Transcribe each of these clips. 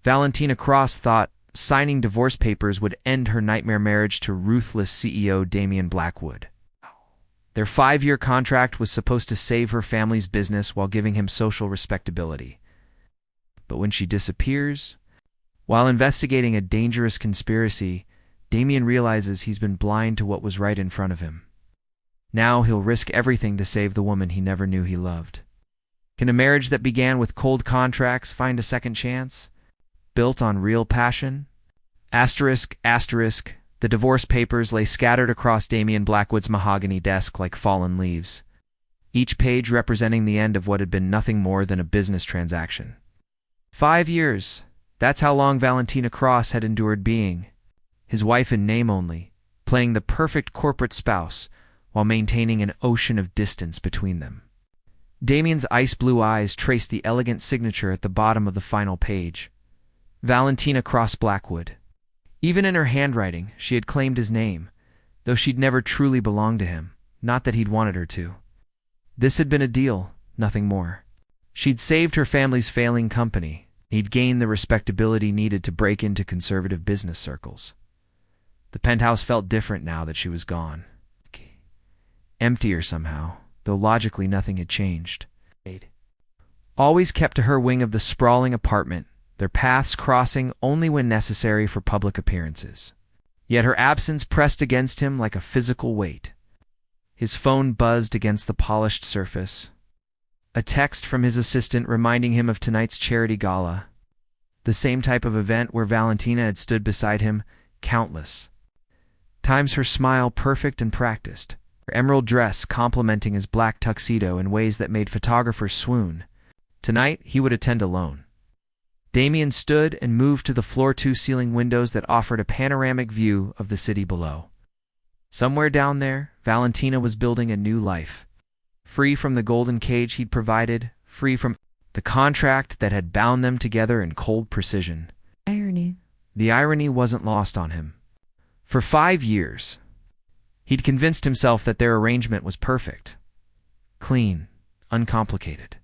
Valentina Cross thought signing divorce papers would end her nightmare marriage to ruthless CEO Damian Blackwood. Their 5-year contract was supposed to save her family's business while giving him social respectability. But when she disappears, while investigating a dangerous conspiracy, Damian realizes he's been blind to what was right in front of him. Now he'll risk everything to save the woman he never knew he loved. Can a marriage that began with cold contracts find a second chance? Built on real passion? Asterisk, asterisk, the divorce papers lay scattered across Damian Blackwood's mahogany desk like fallen leaves, each page representing the end of what had been nothing more than a business transaction. 5 years, that's how long Valentina Cross had endured being his wife in name only, playing the perfect corporate spouse while maintaining an ocean of distance between them. Damian's ice-blue eyes traced the elegant signature at the bottom of the final page. Valentina Cross Blackwood. Even in her handwriting, she had claimed his name, though she'd never truly belonged to him, not that he'd wanted her to. This had been a deal, nothing more. She'd saved her family's failing company, and he'd gained the respectability needed to break into conservative business circles. The penthouse felt different now that she was gone. Emptier somehow, though logically nothing had changed. Always kept to her wing of the sprawling apartment, their paths crossing only when necessary for public appearances. Yet her absence pressed against him like a physical weight. His phone buzzed against the polished surface. A text from his assistant reminding him of tonight's charity gala. The same type of event where Valentina had stood beside him countless times, her smile perfect and practiced, her emerald dress complementing his black tuxedo in ways that made photographers swoon. Tonight, he would attend alone. Damian stood and moved to the floor-to-ceiling windows that offered a panoramic view of the city below. Somewhere down there, Valentina was building a new life. Free from the golden cage he'd provided, free from the contract that had bound them together in cold precision. Irony. The irony wasn't lost on him. For 5 years, he'd convinced himself that their arrangement was perfect. Clean, uncomplicated.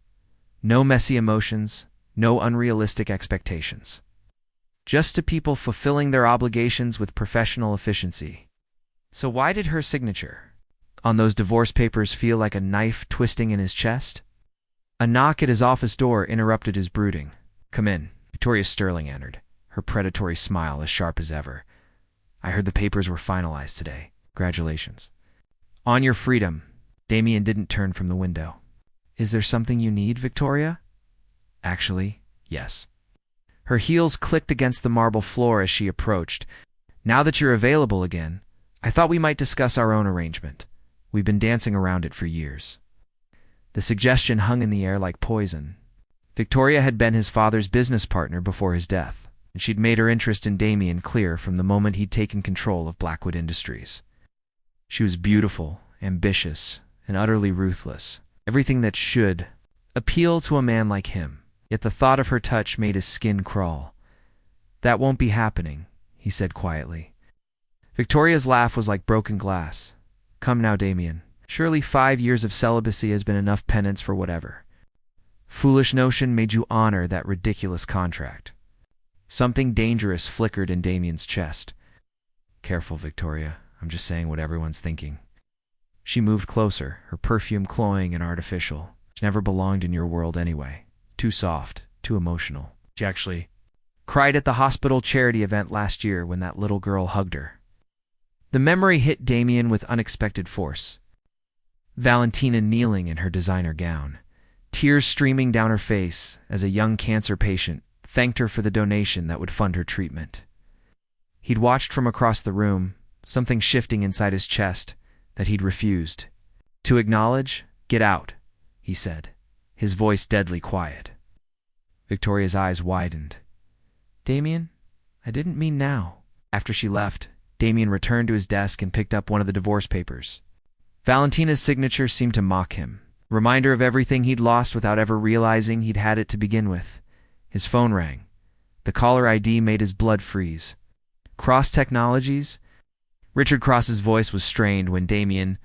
No messy emotions, no unrealistic expectations. Just two people fulfilling their obligations with professional efficiency. So why did her signature on those divorce papers feel like a knife twisting in his chest? A knock at his office door interrupted his brooding. "Come in." Victoria Sterling entered, her predatory smile as sharp as ever. "I heard the papers were finalized today. Congratulations." "On your freedom." Damian didn't turn from the window. "Is there something you need, Victoria?" "Actually, yes." Her heels clicked against the marble floor as she approached. "Now that you're available again, I thought we might discuss our own arrangement. We've been dancing around it for years." The suggestion hung in the air like poison. Victoria had been his father's business partner before his death, and she'd made her interest in Damian clear from the moment he'd taken control of Blackwood Industries. She was beautiful, ambitious, and utterly ruthless. Everything that should appeal to a man like him. Yet the thought of her touch made his skin crawl. "That won't be happening," he said quietly. Victoria's laugh was like broken glass. "Come now, Damian. Surely 5 years of celibacy has been enough penance for whatever foolish notion made you honor that ridiculous contract." Something dangerous flickered in Damian's chest. "Careful, Victoria. I'm just saying what everyone's thinking." She moved closer, her perfume cloying and artificial. She never belonged in your world anyway. Too soft, too emotional. She actually cried at the hospital charity event last year when that little girl hugged her. The memory hit Damian with unexpected force. Valentina kneeling in her designer gown, tears streaming down her face as a young cancer patient thanked her for the donation that would fund her treatment. He'd watched from across the room, something shifting inside his chest that he'd refused to acknowledge. "Get out," he said, his voice deadly quiet. Victoria's eyes widened. "Damian, I didn't mean now." After she left, Damian returned to his desk and picked up one of the divorce papers. Valentina's signature seemed to mock him. Reminder of everything he'd lost without ever realizing he'd had it to begin with. His phone rang. The caller ID made his blood freeze. Cross Technologies? Richard Cross's voice was strained when Damian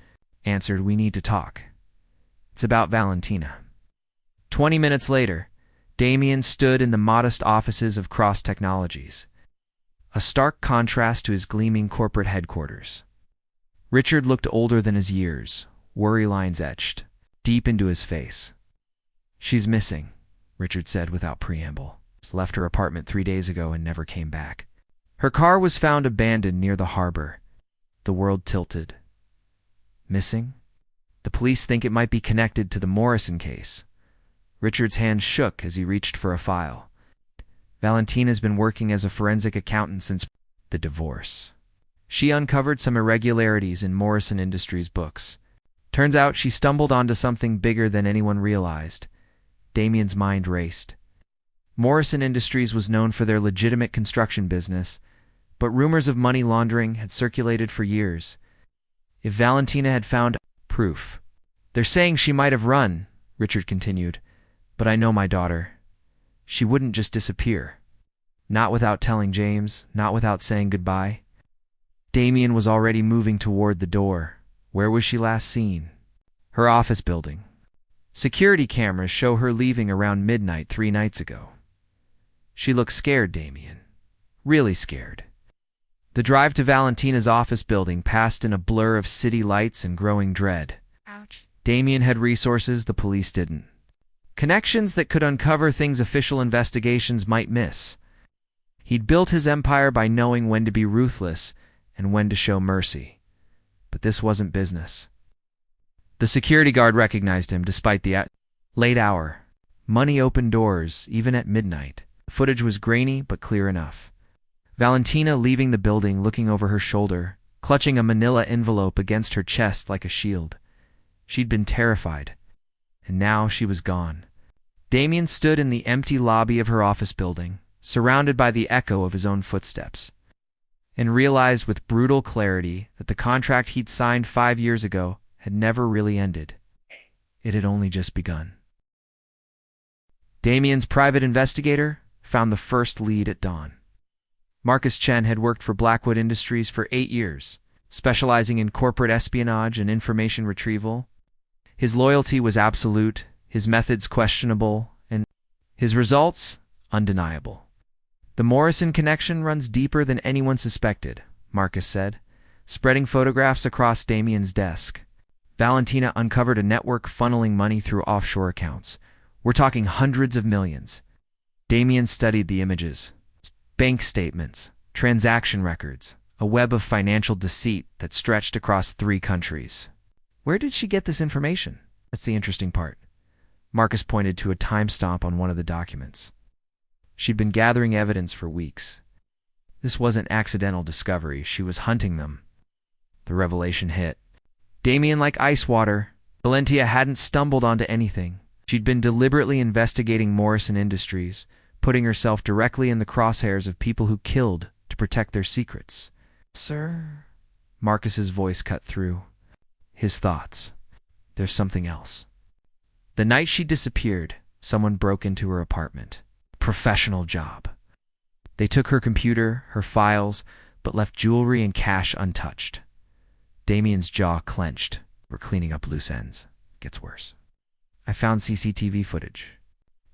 answered, "We need to talk. It's about Valentina." 20 minutes later, Damian stood in the modest offices of Cross Technologies, a stark contrast to his gleaming corporate headquarters. Richard looked older than his years, worry lines etched deep into his face. "She's missing," Richard said without preamble. "She left her apartment 3 days ago and never came back. Her car was found abandoned near the harbor." The world tilted. Missing? The police think it might be connected to the Morrison case. Richard's hand shook as he reached for a file. Valentina's been working as a forensic accountant since the divorce. She uncovered some irregularities in Morrison Industries' books. Turns out she stumbled onto something bigger than anyone realized. Damian's mind raced. Morrison Industries was known for their legitimate construction business, but rumors of money laundering had circulated for years. If Valentina had found proof. "They're saying she might have run," Richard continued, "but I know my daughter. She wouldn't just disappear. Not without telling James, not without saying goodbye." Damian was already moving toward the door. Where was she last seen? Her office building. Security cameras show her leaving around midnight 3 nights ago. She looked scared, Damian. Really scared. The drive to Valentina's office building passed in a blur of city lights and growing dread. Ouch. Damian had resources the police didn't. Connections that could uncover things official investigations might miss. He'd built his empire by knowing when to be ruthless and when to show mercy. But this wasn't business. The security guard recognized him despite the late hour. Money opened doors, even at midnight. The footage was grainy but clear enough. Valentina leaving the building, looking over her shoulder, clutching a manila envelope against her chest like a shield. She'd been terrified, and now she was gone. Damian stood in the empty lobby of her office building, surrounded by the echo of his own footsteps, and realized with brutal clarity that the contract he'd signed 5 years ago had never really ended. It had only just begun. Damian's private investigator found the first lead at dawn. Marcus Chen had worked for Blackwood Industries for 8 years, specializing in corporate espionage and information retrieval. His loyalty was absolute, his methods questionable, and his results undeniable. "The Morrison connection runs deeper than anyone suspected," Marcus said, spreading photographs across Damian's desk. Valentina uncovered a network funneling money through offshore accounts. "We're talking hundreds of millions." Damian studied the images. Bank statements, transaction records, a web of financial deceit that stretched across 3 countries. Where did she get this information? That's the interesting part. Marcus pointed to a timestamp on one of the documents. She'd been gathering evidence for weeks. This wasn't accidental discovery, she was hunting them. The revelation hit. Damian like ice water. Valentina hadn't stumbled onto anything. She'd been deliberately investigating Morrison Industries, putting herself directly in the crosshairs of people who killed to protect their secrets. "Sir?" Marcus's voice cut through. His thoughts. "There's something else." The night she disappeared, someone broke into her apartment. Professional job. They took her computer, her files, but left jewelry and cash untouched. Damian's jaw clenched. "We're cleaning up loose ends. Gets worse." "I found CCTV footage.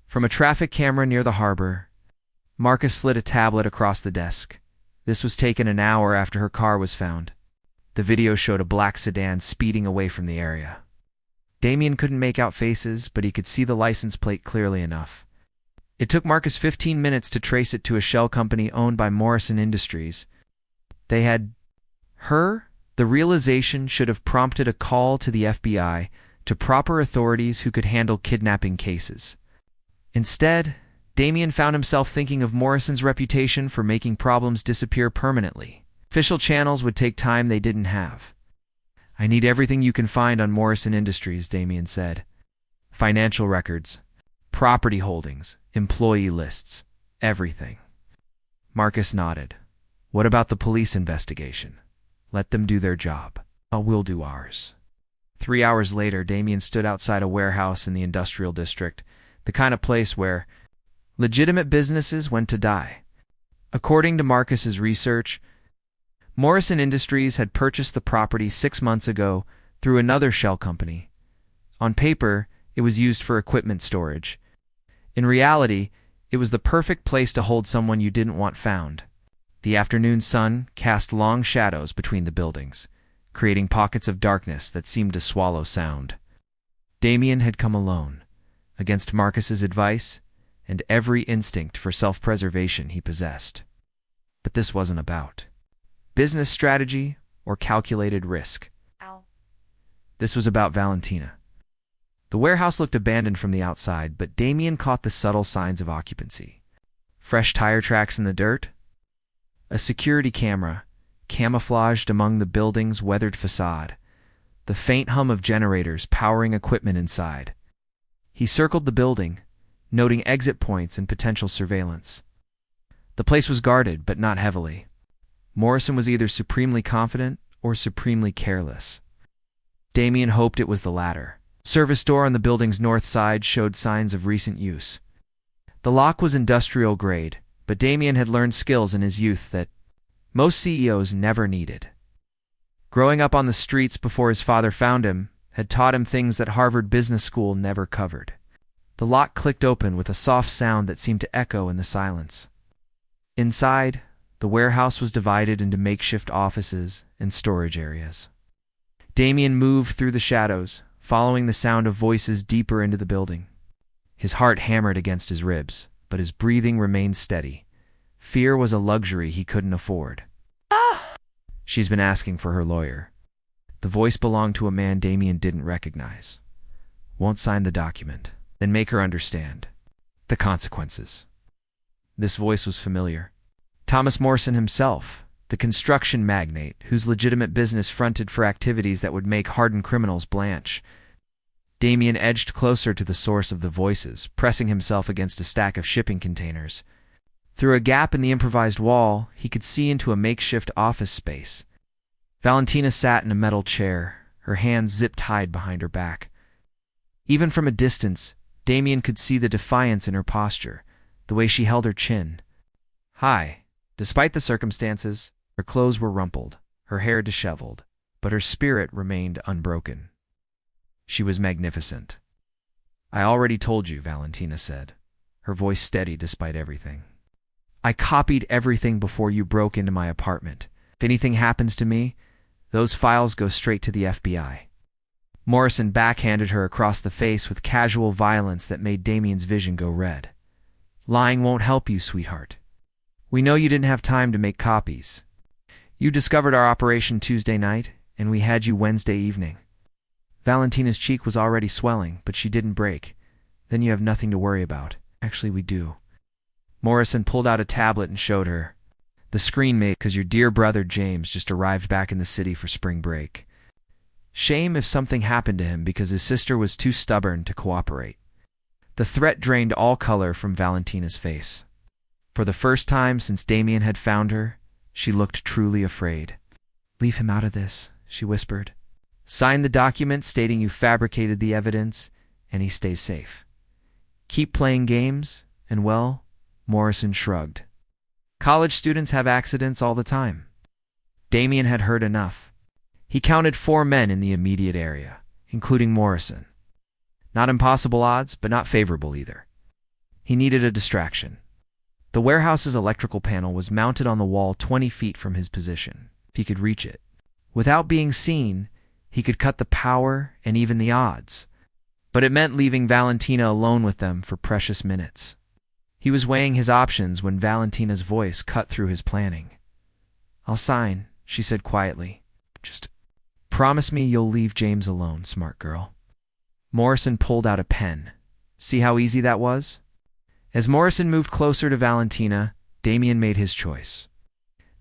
From a traffic camera near the harbor." Marcus slid a tablet across the desk. This was taken an hour after her car was found. The video showed a black sedan speeding away from the area. Damian couldn't make out faces, but he could see the license plate clearly enough. It took Marcus 15 minutes to trace it to a shell company owned by Morrison Industries. They had her. The realization should have prompted a call to the FBI, to proper authorities who could handle kidnapping cases. Instead, Damian found himself thinking of Morrison's reputation for making problems disappear permanently. Official channels would take time they didn't have. "I need everything you can find on Morrison Industries," Damian said. "Financial records, property holdings, employee lists, everything." Marcus nodded. "What about the police investigation? Let them do their job. We'll do ours." 3 hours later, Damian stood outside a warehouse in the industrial district, the kind of place where legitimate businesses went to die. According to Marcus's research, Morrison Industries had purchased the property 6 months ago through another shell company. On paper, it was used for equipment storage. In reality, it was the perfect place to hold someone you didn't want found. The afternoon sun cast long shadows between the buildings, creating pockets of darkness that seemed to swallow sound. Damian had come alone, against Marcus's advice and every instinct for self-preservation he possessed. But this wasn't about business strategy or calculated risk. This was about Valentina. The warehouse looked abandoned from the outside, but Damian caught the subtle signs of occupancy. Fresh tire tracks in the dirt, a security camera camouflaged among the building's weathered facade, the faint hum of generators powering equipment inside. He circled the building, noting exit points and potential surveillance. The place was guarded, but not heavily. Morrison was either supremely confident or supremely careless. Damian hoped it was the latter. Service door on the building's north side showed signs of recent use. The lock was industrial grade, but Damian had learned skills in his youth that most CEOs never needed. Growing up on the streets before his father found him had taught him things that Harvard Business School never covered. The lock clicked open with a soft sound that seemed to echo in the silence. Inside, the warehouse was divided into makeshift offices and storage areas. Damian moved through the shadows, following the sound of voices deeper into the building. His heart hammered against his ribs, but his breathing remained steady. Fear was a luxury he couldn't afford. She's been asking for her lawyer. The voice belonged to a man Damian didn't recognize. Won't sign the document. Then make her understand the consequences. This voice was familiar. Thomas Morrison himself, the construction magnate whose legitimate business fronted for activities that would make hardened criminals blanch. Damian edged closer to the source of the voices, pressing himself against a stack of shipping containers. Through a gap in the improvised wall, he could see into a makeshift office space. Valentina sat in a metal chair, her hands zip-tied behind her back. Even from a distance, Damian could see the defiance in her posture, the way she held her chin. High. Despite the circumstances, her clothes were rumpled, her hair disheveled, but her spirit remained unbroken. She was magnificent. I already told you, Valentina said, her voice steady despite everything. I copied everything before you broke into my apartment. If anything happens to me, those files go straight to the FBI. Morrison backhanded her across the face with casual violence that made Damian's vision go red. Lying won't help you, sweetheart. We know you didn't have time to make copies. You discovered our operation Tuesday night, and we had you Wednesday evening. Valentina's cheek was already swelling, but she didn't break. Then you have nothing to worry about. Actually, we do. Morrison pulled out a tablet and showed her. The screen made because your dear brother James just arrived back in the city for spring break. Shame if something happened to him because his sister was too stubborn to cooperate. The threat drained all color from Valentina's face. For the first time since Damian had found her, she looked truly afraid. Leave him out of this, she whispered. Sign the document stating you fabricated the evidence, and he stays safe. Keep playing games, and well, Morrison shrugged. College students have accidents all the time. Damian had heard enough. He counted 4 men in the immediate area, including Morrison. Not impossible odds, but not favorable either. He needed a distraction. The warehouse's electrical panel was mounted on the wall 20 feet from his position, if he could reach it. Without being seen, he could cut the power and even the odds. But it meant leaving Valentina alone with them for precious minutes. He was weighing his options when Valentina's voice cut through his planning. I'll sign, she said quietly. Just promise me you'll leave James alone, smart girl. Morrison pulled out a pen. See how easy that was? As Morrison moved closer to Valentina, Damian made his choice.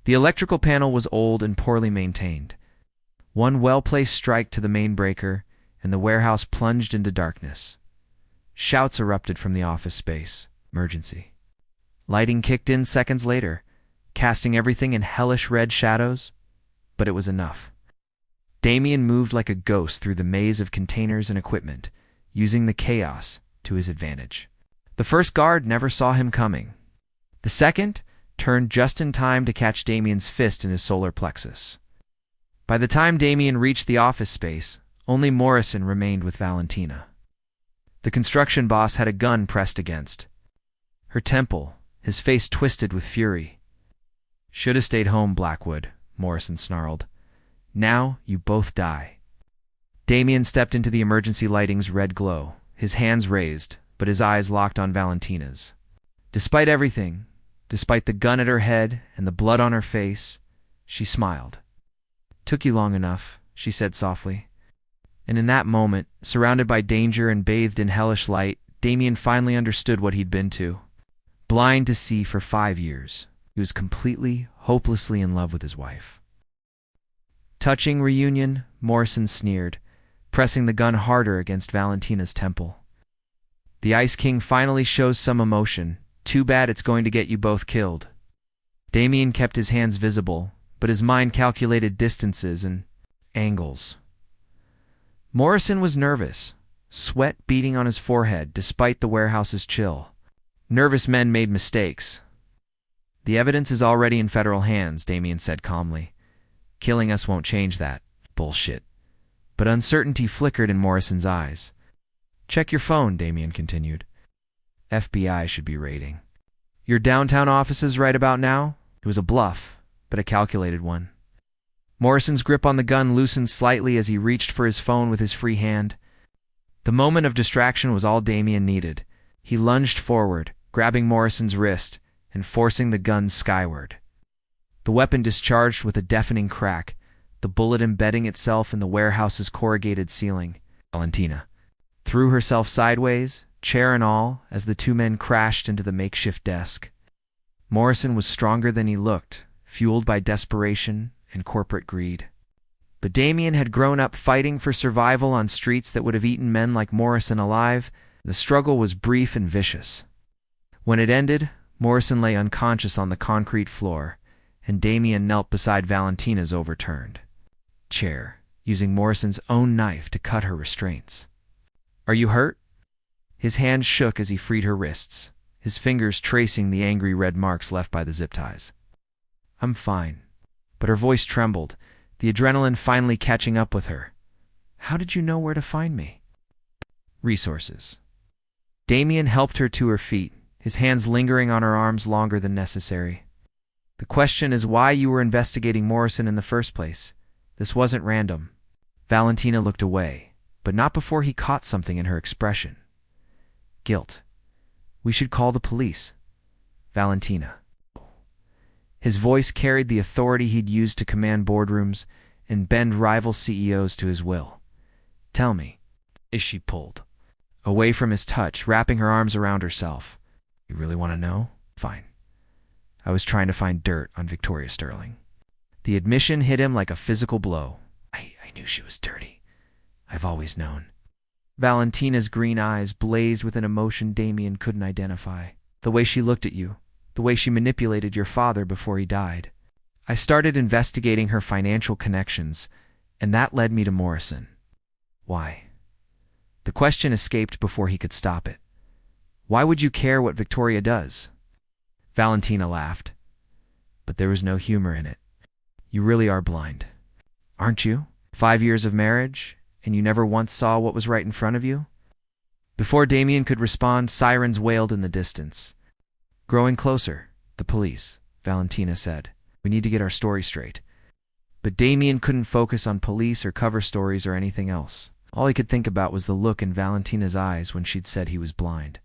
The electrical panel was old and poorly maintained. One well-placed strike to the main breaker, and the warehouse plunged into darkness. Shouts erupted from the office space. Emergency. Lighting kicked in seconds later, casting everything in hellish red shadows, but it was enough. Damian moved like a ghost through the maze of containers and equipment, using the chaos to his advantage. The first guard never saw him coming. The second turned just in time to catch Damian's fist in his solar plexus. By the time Damian reached the office space, only Morrison remained with Valentina. The construction boss had a gun pressed against her temple, his face twisted with fury. "Shoulda stayed home, Blackwood," Morrison snarled. "Now you both die." Damian stepped into the emergency lighting's red glow, his hands raised, but his eyes locked on Valentina's. Despite everything, despite the gun at her head and the blood on her face, she smiled. "Took you long enough," she said softly. And in that moment, surrounded by danger and bathed in hellish light, Damian finally understood what he'd been to. Blind to see for 5 years, he was completely, hopelessly in love with his wife. "Touching reunion," Morrison sneered, pressing the gun harder against Valentina's temple. "The Ice King finally shows some emotion. Too bad it's going to get you both killed." Damian kept his hands visible, but his mind calculated distances and angles. Morrison was nervous, sweat beading on his forehead despite the warehouse's chill. Nervous men made mistakes. "The evidence is already in federal hands," Damian said calmly. "Killing us won't change that." "Bullshit." But uncertainty flickered in Morrison's eyes. "Check your phone," Damian continued. "FBI should be raiding your downtown offices right about now." It was a bluff, but a calculated one. Morrison's grip on the gun loosened slightly as he reached for his phone with his free hand. The moment of distraction was all Damian needed. He lunged forward, grabbing Morrison's wrist and forcing the gun skyward. The weapon discharged with a deafening crack, the bullet embedding itself in the warehouse's corrugated ceiling. Valentina threw herself sideways, chair and all, as the two men crashed into the makeshift desk. Morrison was stronger than he looked, fueled by desperation and corporate greed. But Damian had grown up fighting for survival on streets that would have eaten men like Morrison alive. The struggle was brief and vicious. When it ended, Morrison lay unconscious on the concrete floor, and Damian knelt beside Valentina's overturned chair, using Morrison's own knife to cut her restraints. "Are you hurt?" His hand shook as he freed her wrists, his fingers tracing the angry red marks left by the zip ties. "I'm fine." But her voice trembled, the adrenaline finally catching up with her. "How did you know where to find me?" "Resources." Damian helped her to her feet, his hands lingering on her arms longer than necessary. "The question is why you were investigating Morrison in the first place. This wasn't random." Valentina looked away, but not before he caught something in her expression. "Guilt. We should call the police." "Valentina." His voice carried the authority he'd used to command boardrooms and bend rival CEOs to his will. "Tell me." As she pulled away from his touch, wrapping her arms around herself. "You really want to know? Fine. I was trying to find dirt on Victoria Sterling." The admission hit him like a physical blow. I knew she was dirty. I've always known." Valentina's green eyes blazed with an emotion Damian couldn't identify. "The way she looked at you. The way she manipulated your father before he died. I started investigating her financial connections, and that led me to Morrison." "Why?" The question escaped before he could stop it. "Why would you care what Victoria does?" Valentina laughed, but there was no humor in it. "You really are blind, aren't you? 5 years of marriage, and you never once saw what was right in front of you?" Before Damian could respond, sirens wailed in the distance. "Growing closer. The police," Valentina said. "We need to get our story straight." But Damian couldn't focus on police or cover stories or anything else. All he could think about was the look in Valentina's eyes when she'd said he was blind.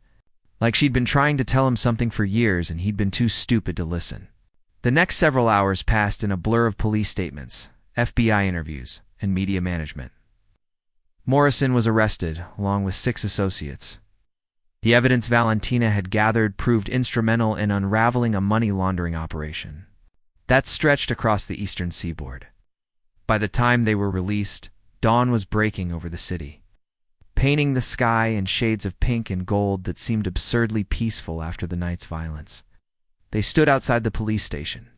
Like she'd been trying to tell him something for years and he'd been too stupid to listen. The next several hours passed in a blur of police statements, FBI interviews, and media management. Morrison was arrested, along with 6 associates. The evidence Valentina had gathered proved instrumental in unraveling a money laundering operation that stretched across the eastern seaboard. By the time they were released, dawn was breaking over the city, painting the sky in shades of pink and gold that seemed absurdly peaceful after the night's violence. They stood outside the police station,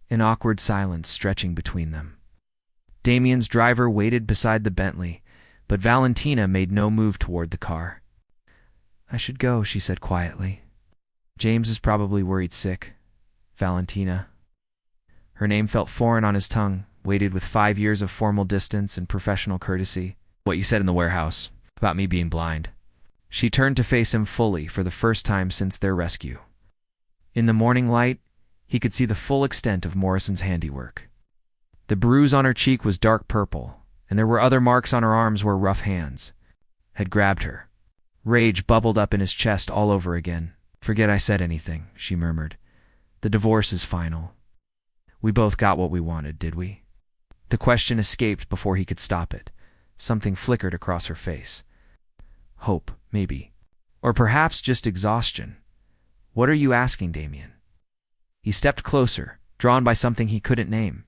an awkward silence stretching between them. Damian's driver waited beside the Bentley, but Valentina made no move toward the car. "I should go," she said quietly. "James is probably worried sick." Valentina. Her name felt foreign on his tongue, weighted with 5 years of formal distance and professional courtesy. "What you said in the warehouse, about me being blind." She turned to face him fully for the first time since their rescue. In the morning light, he could see the full extent of Morrison's handiwork. The bruise on her cheek was dark purple, and there were other marks on her arms where rough hands had grabbed her. Rage bubbled up in his chest all over again. "Forget I said anything," she murmured. "The divorce is final. We both got what we wanted, did we?" The question escaped before he could stop it. Something flickered across her face. Hope, maybe. Or perhaps just exhaustion. "What are you asking, Damian?" He stepped closer, drawn by something he couldn't name.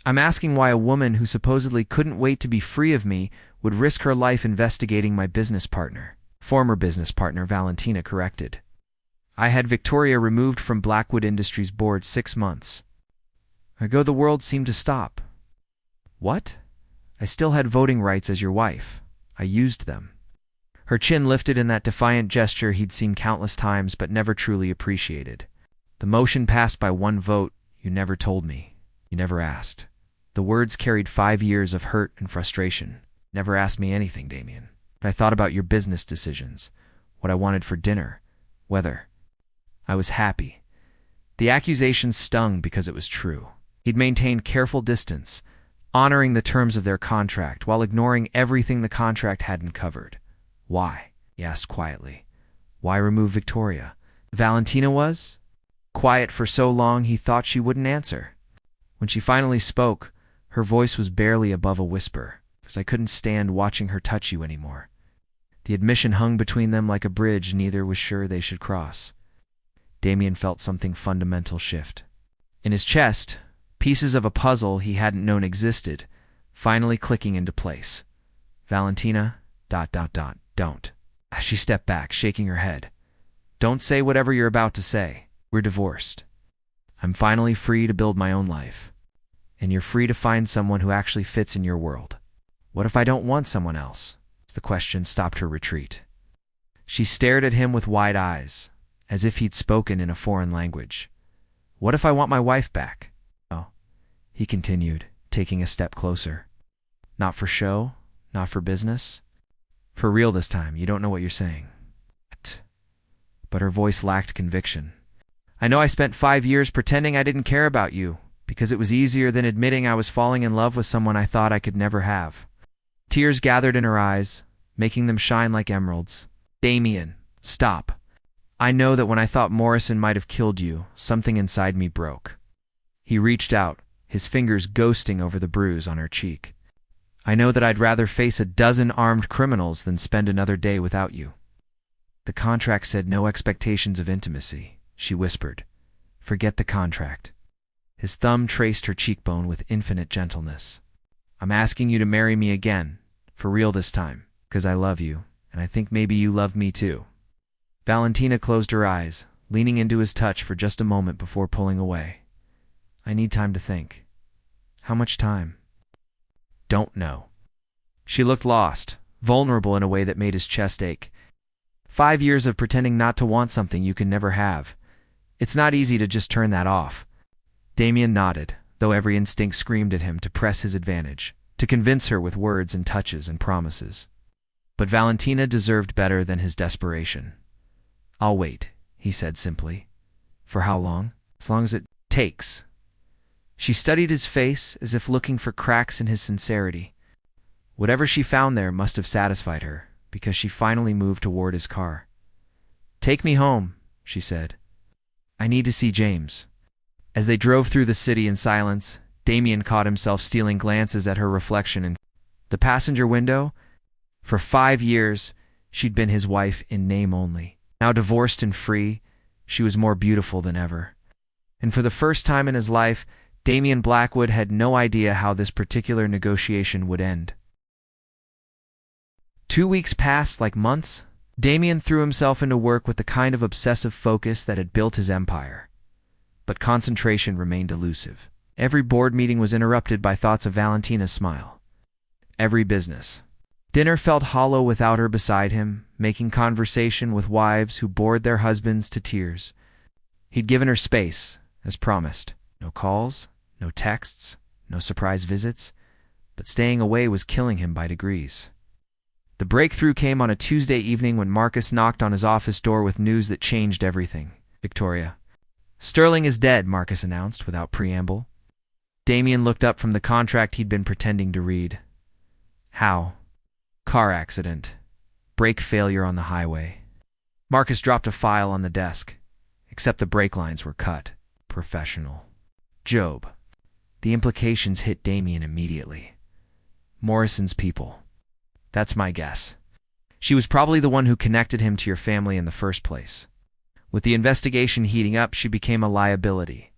"I'm asking why a woman who supposedly couldn't wait to be free of me would risk her life investigating my business partner." Former business partner, Valentina corrected. "I had Victoria removed from Blackwood Industries' board 6 months ago. The world seemed to stop." "What?" "I still had voting rights as your wife. I used them." Her chin lifted in that defiant gesture he'd seen countless times but never truly appreciated. "The motion passed by 1 vote. You never told me. You never asked." The words carried 5 years of hurt and frustration. "Never asked me anything, Damian. I thought about your business decisions, what I wanted for dinner, whether I was happy." The accusation stung because it was true. He'd maintained careful distance, honoring the terms of their contract while ignoring everything the contract hadn't covered. "Why?" he asked quietly. "Why remove Victoria?" Valentina was quiet for so long he thought she wouldn't answer. When she finally spoke, her voice was barely above a whisper. "Because I couldn't stand watching her touch you anymore." The admission hung between them like a bridge neither was sure they should cross. Damian felt something fundamental shift. In his chest, pieces of a puzzle he hadn't known existed, finally clicking into place. "Valentina, ... don't." She stepped back, shaking her head. "Don't say whatever you're about to say. We're divorced. I'm finally free to build my own life. And you're free to find someone who actually fits in your world." "What if I don't want someone else?" The question stopped her retreat. She stared at him with wide eyes, as if he'd spoken in a foreign language. "What if I want my wife back?" "Oh," he continued, taking a step closer. "Not for show? Not for business? For real this time? You don't know what you're saying." But her voice lacked conviction. "I know I spent 5 years pretending I didn't care about you, because it was easier than admitting I was falling in love with someone I thought I could never have." Tears gathered in her eyes, making them shine like emeralds. "Damian, stop. I know that when I thought Morrison might have killed you, something inside me broke." He reached out, his fingers ghosting over the bruise on her cheek. "I know that I'd rather face a dozen armed criminals than spend another day without you." "The contract said no expectations of intimacy," she whispered. "Forget the contract." His thumb traced her cheekbone with infinite gentleness. "I'm asking you to marry me again, for real this time, because I love you, and I think maybe you love me too." Valentina closed her eyes, leaning into his touch for just a moment before pulling away. "I need time to think." "How much time?" "Don't know." She looked lost, vulnerable in a way that made his chest ache. 5 years of pretending not to want something you can never have. It's not easy to just turn that off. Damian nodded, though every instinct screamed at him to press his advantage, to convince her with words and touches and promises. But Valentina deserved better than his desperation. "I'll wait," he said simply. "For how long?" "As long as it takes." She studied his face as if looking for cracks in his sincerity. Whatever she found there must have satisfied her, because she finally moved toward his car. "Take me home," she said. "I need to see James." As they drove through the city in silence, Damian caught himself stealing glances at her reflection in the passenger window. For 5 years, she'd been his wife in name only. Now divorced and free, she was more beautiful than ever. And for the first time in his life, Damian Blackwood had no idea how this particular negotiation would end. 2 weeks passed like months. Damian threw himself into work with the kind of obsessive focus that had built his empire. But concentration remained elusive. Every board meeting was interrupted by thoughts of Valentina's smile. Every business dinner felt hollow without her beside him, making conversation with wives who bored their husbands to tears. He'd given her space, as promised. No calls, no texts, no surprise visits, but staying away was killing him by degrees. The breakthrough came on a Tuesday evening when Marcus knocked on his office door with news that changed everything. Victoria. Sterling is dead, Marcus announced without preamble. Damian looked up from the contract he'd been pretending to read. How? Car accident. Brake failure on the highway. Marcus dropped a file on the desk, except the brake lines were cut. Professional. Job. The implications hit Damian immediately. Morrison's people. That's my guess. She was probably the one who connected him to your family in the first place. With the investigation heating up, she became a liability.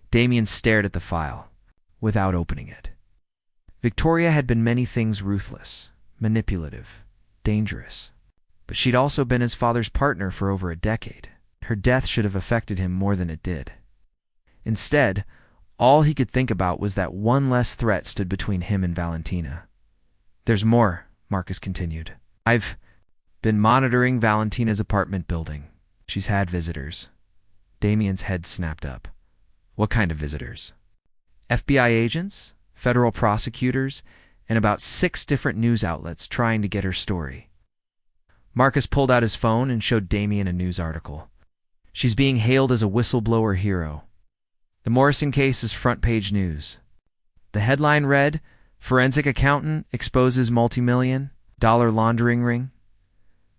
Damian stared at the file, without opening it. Victoria had been many things: ruthless, manipulative, dangerous. But she'd also been his father's partner for over a decade. Her death should have affected him more than it did. Instead, all he could think about was that one less threat stood between him and Valentina. There's more, Marcus continued. I've been monitoring Valentina's apartment building. She's had visitors. Damian's head snapped up. What kind of visitors? FBI agents, federal prosecutors, and about 6 different news outlets trying to get her story. Marcus pulled out his phone and showed Damian a news article. She's being hailed as a whistleblower hero. The Morrison case is front-page news. The headline read, "Forensic Accountant Exposes Multi-million-dollar Laundering Ring."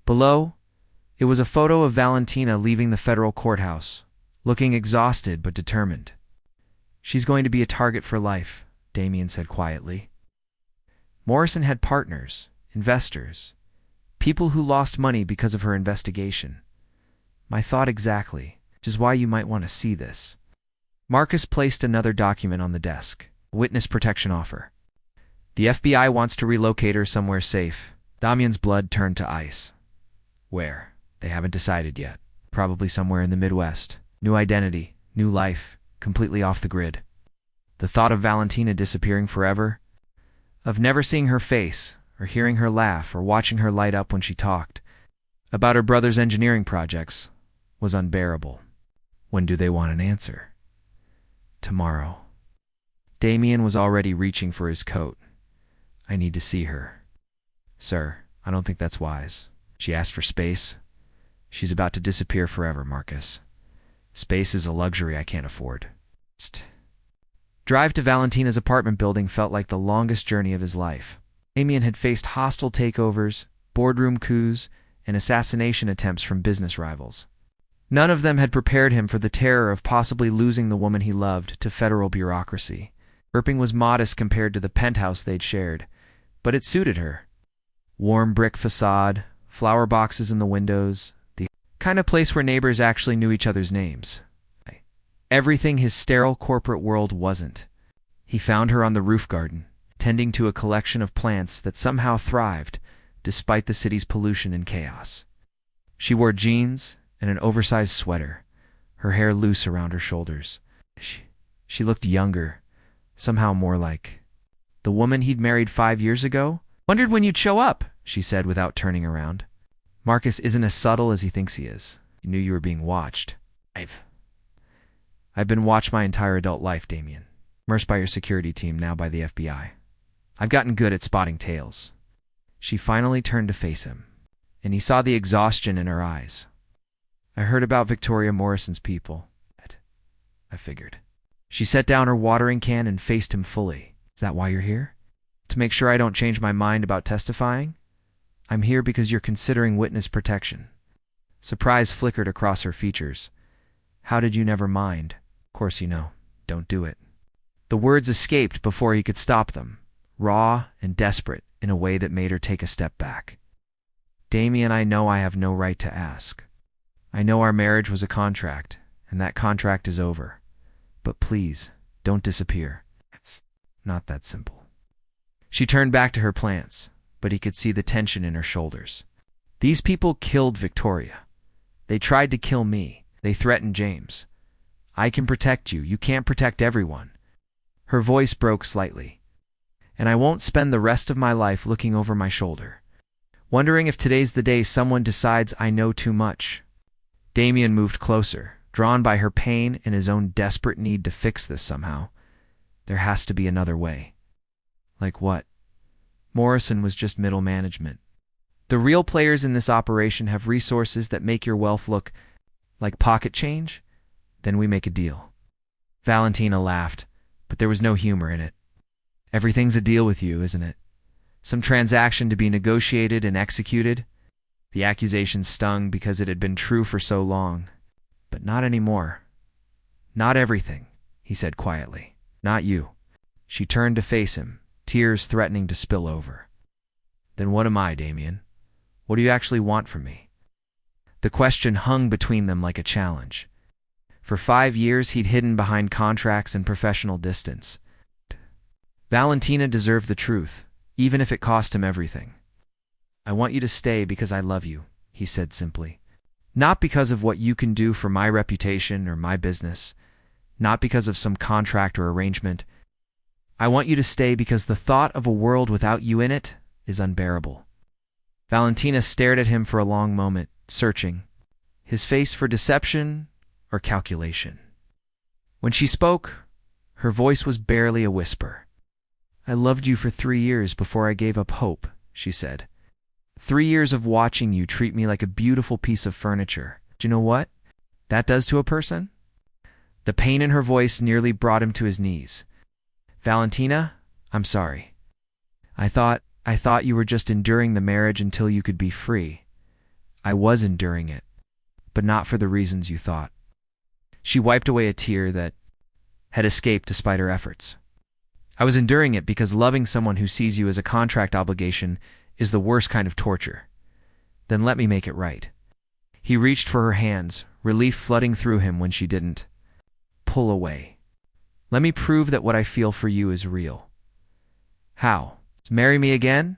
Below, it was a photo of Valentina leaving the federal courthouse, looking exhausted but determined. She's going to be a target for life, Damian said quietly. Morrison had partners, investors, people who lost money because of her investigation. My thought exactly, which is why you might want to see this. Marcus placed another document on the desk, witness protection offer. The FBI wants to relocate her somewhere safe. Damian's blood turned to ice. Where? They haven't decided yet. Probably somewhere in the Midwest. New identity, new life, completely off the grid. The thought of Valentina disappearing forever, of never seeing her face, or hearing her laugh, or watching her light up when she talked about her brother's engineering projects, was unbearable. When do they want an answer? Tomorrow. Damian was already reaching for his coat. I need to see her. Sir, I don't think that's wise. She asked for space. She's about to disappear forever, Marcus. Space is a luxury I can't afford. Drive to Valentina's apartment building felt like the longest journey of his life. Damian had faced hostile takeovers, boardroom coups, and assassination attempts from business rivals. None of them had prepared him for the terror of possibly losing the woman he loved to federal bureaucracy. Irping was modest compared to the penthouse they'd shared, but it suited her. Warm brick facade, flower boxes in the windows, the kind of place where neighbors actually knew each other's names. Everything his sterile corporate world wasn't. He found her on the roof garden, tending to a collection of plants that somehow thrived, despite the city's pollution and chaos. She wore jeans and an oversized sweater, her hair loose around her shoulders. She looked younger, somehow more like the woman he'd married 5 years ago. Wondered when you'd show up, she said without turning around. Marcus isn't as subtle as he thinks he is. He knew you were being watched. I've been watched my entire adult life, Damian. Immersed by your security team, now by the FBI. I've gotten good at spotting tails. She finally turned to face him, and he saw the exhaustion in her eyes. I heard about Victoria Morrison's people. I figured. She set down her watering can and faced him fully. Is that why you're here? To make sure I don't change my mind about testifying? I'm here because you're considering witness protection. Surprise flickered across her features. How did you never mind? Of course you know. Don't do it. The words escaped before he could stop them, raw and desperate in a way that made her take a step back. Damian, I know I have no right to ask. I know our marriage was a contract, and that contract is over. But please, don't disappear. It's not that simple. She turned back to her plants, but he could see the tension in her shoulders. These people killed Victoria. They tried to kill me. They threatened James. I can protect you. You can't protect everyone. Her voice broke slightly. And I won't spend the rest of my life looking over my shoulder, wondering if today's the day someone decides I know too much. Damian moved closer, drawn by her pain and his own desperate need to fix this somehow. There has to be another way. Like what? Morrison was just middle management. The real players in this operation have resources that make your wealth look like pocket change. Then we make a deal. Valentina laughed, but there was no humor in it. Everything's a deal with you, isn't it? Some transaction to be negotiated and executed. The accusation stung because it had been true for so long. But not anymore. Not everything, he said quietly. Not you. She turned to face him, tears threatening to spill over. Then what am I, Damian? What do you actually want from me? The question hung between them like a challenge. For 5 years, he'd hidden behind contracts and professional distance. Valentina deserved the truth, even if it cost him everything. I want you to stay because I love you, he said simply. Not because of what you can do for my reputation or my business. Not because of some contract or arrangement. I want you to stay because the thought of a world without you in it is unbearable. Valentina stared at him for a long moment, searching, his face for deception or calculation. When she spoke, her voice was barely a whisper. I loved you for 3 years before I gave up hope, she said. 3 years of watching you treat me like a beautiful piece of furniture. Do you know what that does to a person? The pain in her voice nearly brought him to his knees. Valentina, I'm sorry. I thought you were just enduring the marriage until you could be free. I was enduring it, but not for the reasons you thought. She wiped away a tear that had escaped despite her efforts. I was enduring it because loving someone who sees you as a contract obligation is the worst kind of torture. Then let me make it right. He reached for her hands, relief flooding through him when she didn't. Pull away. Let me prove that what I feel for you is real. How? Marry me again?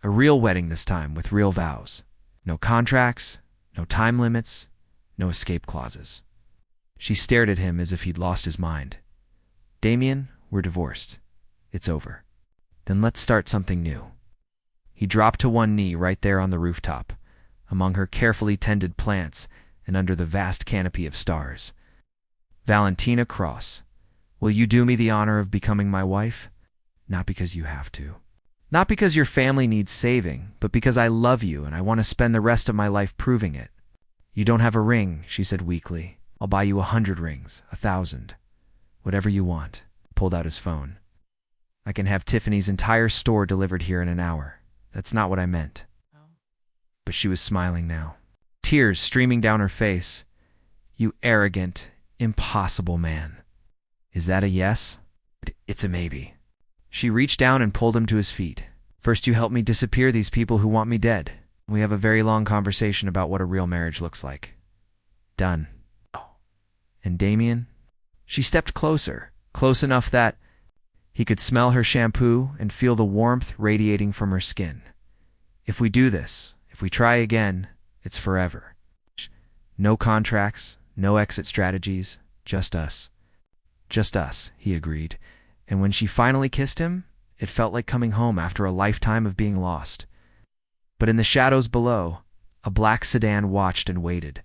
A real wedding this time, with real vows. No contracts, no time limits, no escape clauses. She stared at him as if he'd lost his mind. Damian, we're divorced. It's over. Then let's start something new. He dropped to one knee right there on the rooftop, among her carefully tended plants and under the vast canopy of stars. Valentina Cross, will you do me the honor of becoming my wife? Not because you have to. Not because your family needs saving, but because I love you and I want to spend the rest of my life proving it. You don't have a ring, she said weakly. I'll buy you 100 rings, 1,000. Whatever you want. Pulled out his phone. I can have Tiffany's entire store delivered here in an hour. That's not what I meant. But she was smiling now. Tears streaming down her face. You arrogant, impossible man. Is that a yes? It's a maybe. She reached down and pulled him to his feet. First you help me disappear these people who want me dead. We have a very long conversation about what a real marriage looks like. Done. And Damian? She stepped closer, close enough that he could smell her shampoo and feel the warmth radiating from her skin. If we do this, if we try again, it's forever. No contracts, no exit strategies, just us. Just us, he agreed. And when she finally kissed him, it felt like coming home after a lifetime of being lost. But in the shadows below, a black sedan watched and waited.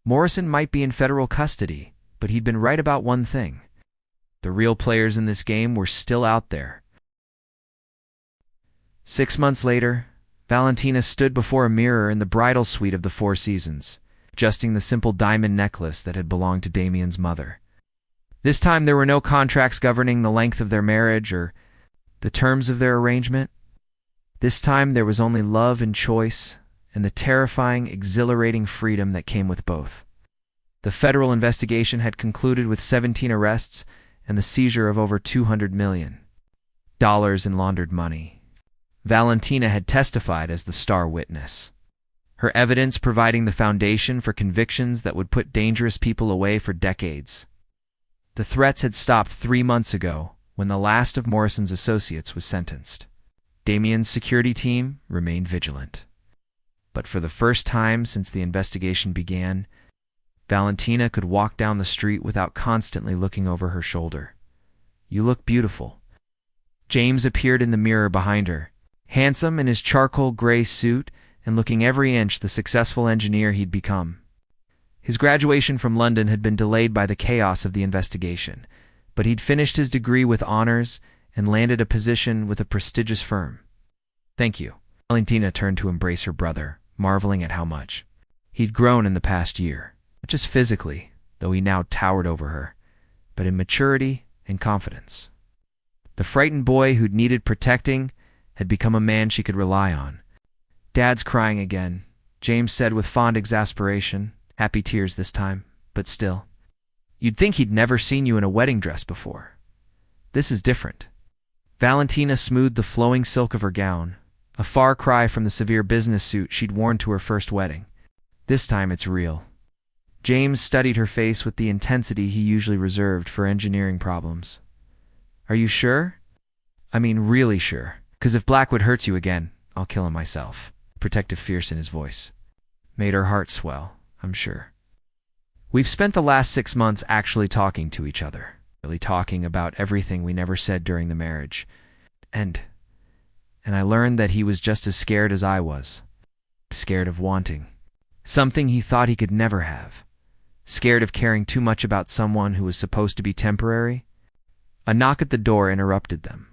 Morrison might be in federal custody, but he'd been right about one thing. The real players in this game were still out there. 6 months later, Valentina stood before a mirror in the bridal suite of the Four Seasons, adjusting the simple diamond necklace that had belonged to Damian's mother. This time there were no contracts governing the length of their marriage or the terms of their arrangement. This time there was only love and choice, and the terrifying, exhilarating freedom that came with both. The federal investigation had concluded with 17 arrests and the seizure of over $200 million in laundered money. Valentina had testified as the star witness, her evidence providing the foundation for convictions that would put dangerous people away for decades. The threats had stopped 3 months ago when the last of Morrison's associates was sentenced. Damian's security team remained vigilant. But for the first time since the investigation began, Valentina could walk down the street without constantly looking over her shoulder. You look beautiful. James appeared in the mirror behind her, handsome in his charcoal gray suit and looking every inch the successful engineer he'd become. His graduation from London had been delayed by the chaos of the investigation, but he'd finished his degree with honors and landed a position with a prestigious firm. Thank you, Valentina turned to embrace her brother, marveling at how much he'd grown in the past year. Not just physically, though he now towered over her, but in maturity and confidence. The frightened boy who'd needed protecting had become a man she could rely on. "Dad's crying again," James said with fond exasperation, happy tears this time, but still. "You'd think he'd never seen you in a wedding dress before. This is different." Valentina smoothed the flowing silk of her gown, a far cry from the severe business suit she'd worn to her first wedding. "This time it's real." James studied her face with the intensity he usually reserved for engineering problems. "Are you sure? I mean really sure, 'cause if Blackwood hurts you again, I'll kill him myself." Protective fierce in his voice made her heart swell, I'm sure. "We've spent the last 6 months actually talking to each other, really talking about everything we never said during the marriage. And I learned that he was just as scared as I was. Scared of wanting something he thought he could never have. Scared of caring too much about someone who was supposed to be temporary." A knock at the door interrupted them.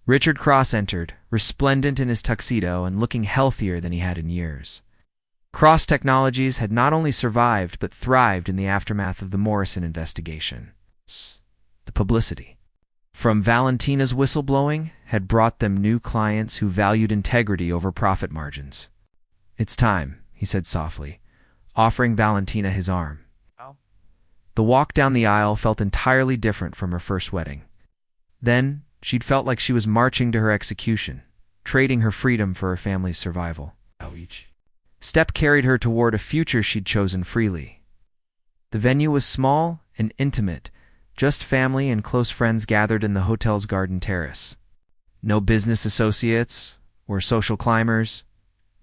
Richard Cross entered, resplendent in his tuxedo and looking healthier than he had in years. Cross Technologies had not only survived but thrived in the aftermath of the Morrison investigation. The publicity from Valentina's whistleblowing had brought them new clients who valued integrity over profit margins. "It's time," he said softly, offering Valentina his arm. The walk down the aisle felt entirely different from her first wedding. Then, she'd felt like she was marching to her execution, trading her freedom for her family's survival. Each step carried her toward a future she'd chosen freely. The venue was small and intimate, just family and close friends gathered in the hotel's garden terrace. No business associates or social climbers,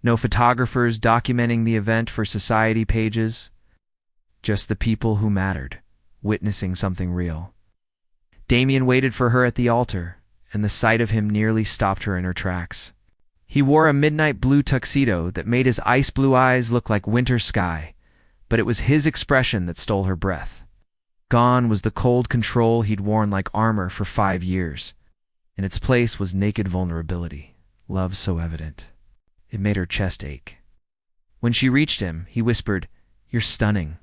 no photographers documenting the event for society pages. Just the people who mattered, witnessing something real. Damian waited for her at the altar, and the sight of him nearly stopped her in her tracks. He wore a midnight blue tuxedo that made his ice blue eyes look like winter sky, but it was his expression that stole her breath. Gone was the cold control he'd worn like armor for 5 years. In its place was naked vulnerability, love so evident. It made her chest ache. When she reached him, he whispered, "You're stunning."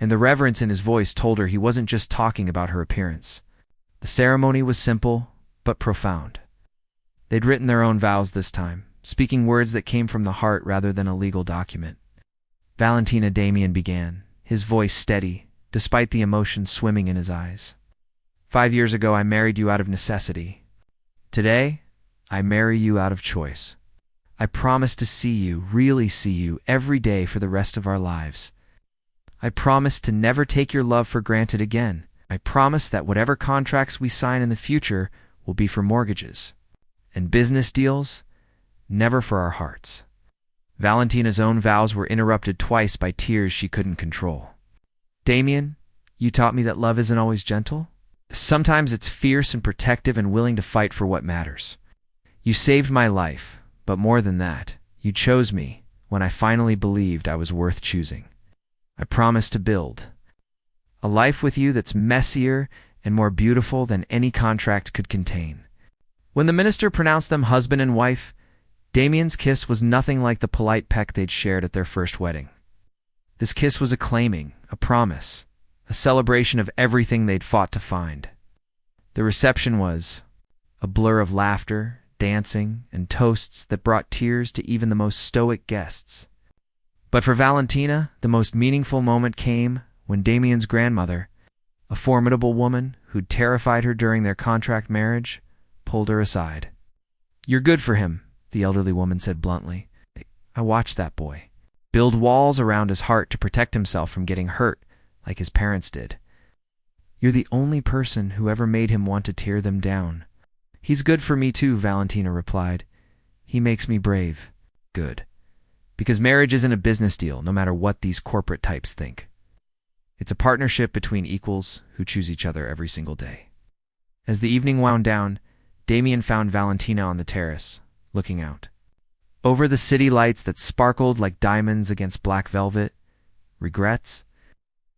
And the reverence in his voice told her he wasn't just talking about her appearance. The ceremony was simple, but profound. They'd written their own vows this time, speaking words that came from the heart rather than a legal document. "Valentina," Damian began, his voice steady, despite the emotion swimming in his eyes. "5 years ago I married you out of necessity. Today, I marry you out of choice. I promise to see you, really see you, every day for the rest of our lives. I promise to never take your love for granted again. I promise that whatever contracts we sign in the future will be for mortgages. And business deals, never for our hearts." Valentina's own vows were interrupted twice by tears she couldn't control. "Damian, you taught me that love isn't always gentle. Sometimes it's fierce and protective and willing to fight for what matters. You saved my life, but more than that, you chose me when I finally believed I was worth choosing. I promise to build a life with you that's messier and more beautiful than any contract could contain." When the minister pronounced them husband and wife, Damian's kiss was nothing like the polite peck they'd shared at their first wedding. This kiss was a claiming, a promise, a celebration of everything they'd fought to find. The reception was a blur of laughter, dancing, and toasts that brought tears to even the most stoic guests. But for Valentina, the most meaningful moment came when Damian's grandmother, a formidable woman who'd terrified her during their contract marriage, pulled her aside. "You're good for him," the elderly woman said bluntly. "I watched that boy build walls around his heart to protect himself from getting hurt like his parents did. You're the only person who ever made him want to tear them down." "He's good for me too," Valentina replied. "He makes me brave." "Good. Because marriage isn't a business deal, no matter what these corporate types think. It's a partnership between equals who choose each other every single day." As the evening wound down, Damian found Valentina on the terrace, looking out. Over the city lights that sparkled like diamonds against black velvet. "Regrets?"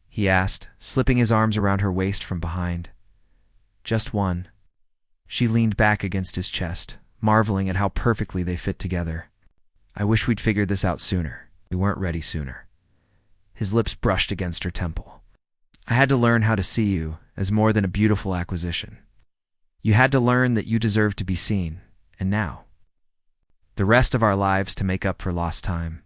he asked, slipping his arms around her waist from behind. "Just one." She leaned back against his chest, marveling at how perfectly they fit together. I wish we'd figured this out sooner. We weren't ready sooner. His lips brushed against her temple. I had to learn how to see you as more than a beautiful acquisition. You had to learn that you deserved to be seen, and now, the rest of our lives to make up for lost time.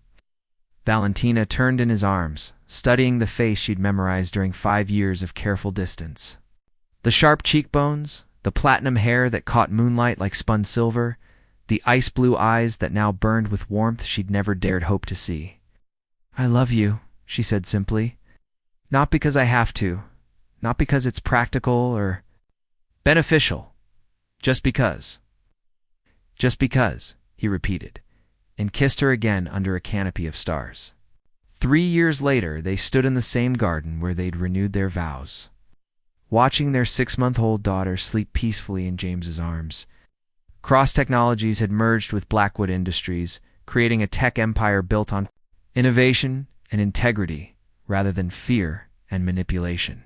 Valentina turned in his arms, studying the face she'd memorized during 5 years of careful distance. The sharp cheekbones, the platinum hair that caught moonlight like spun silver, the ice-blue eyes that now burned with warmth she'd never dared hope to see. "I love you," she said simply. "Not because I have to, not because it's practical or beneficial. Just because." "Just because," he repeated, and kissed her again under a canopy of stars. 3 years later, they stood in the same garden where they'd renewed their vows, watching their 6-month-old daughter sleep peacefully in James's arms. Cross Technologies had merged with Blackwood Industries, creating a tech empire built on innovation and integrity rather than fear and manipulation.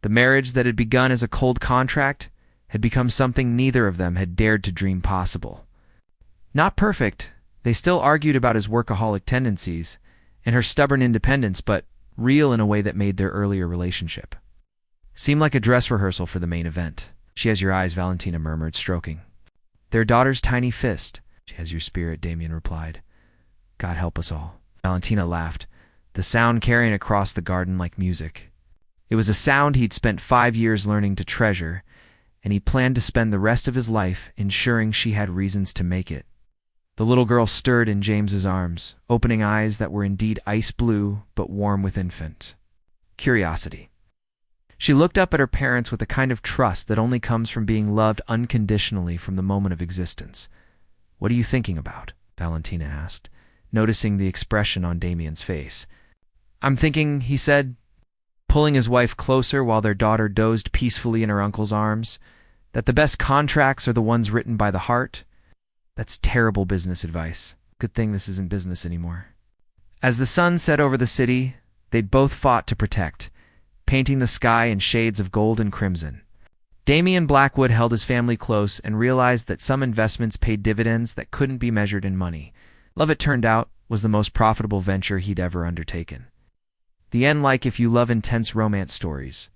The marriage that had begun as a cold contract had become something neither of them had dared to dream possible. Not perfect, they still argued about his workaholic tendencies and her stubborn independence, but real in a way that made their earlier relationship seem like a dress rehearsal for the main event. "She has your eyes," Valentina murmured, stroking their daughter's tiny fist. "She has your spirit," Damian replied. "God help us all." Valentina laughed, the sound carrying across the garden like music. It was a sound he'd spent 5 years learning to treasure, and he planned to spend the rest of his life ensuring she had reasons to make it. The little girl stirred in James's arms, opening eyes that were indeed ice blue but warm with infant curiosity. She looked up at her parents with a kind of trust that only comes from being loved unconditionally from the moment of existence. "What are you thinking about?" Valentina asked, noticing the expression on Damian's face. "I'm thinking," he said, pulling his wife closer while their daughter dozed peacefully in her uncle's arms, "that the best contracts are the ones written by the heart." "That's terrible business advice. Good thing this isn't business anymore." As the sun set over the city, they'd both fought to protect, painting the sky in shades of gold and crimson. Damian Blackwood held his family close and realized that some investments paid dividends that couldn't be measured in money. Love, it turned out, was the most profitable venture he'd ever undertaken. The end. Like if you love intense romance stories.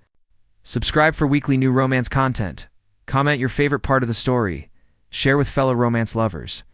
Subscribe for weekly new romance content. Comment your favorite part of the story. Share with fellow romance lovers.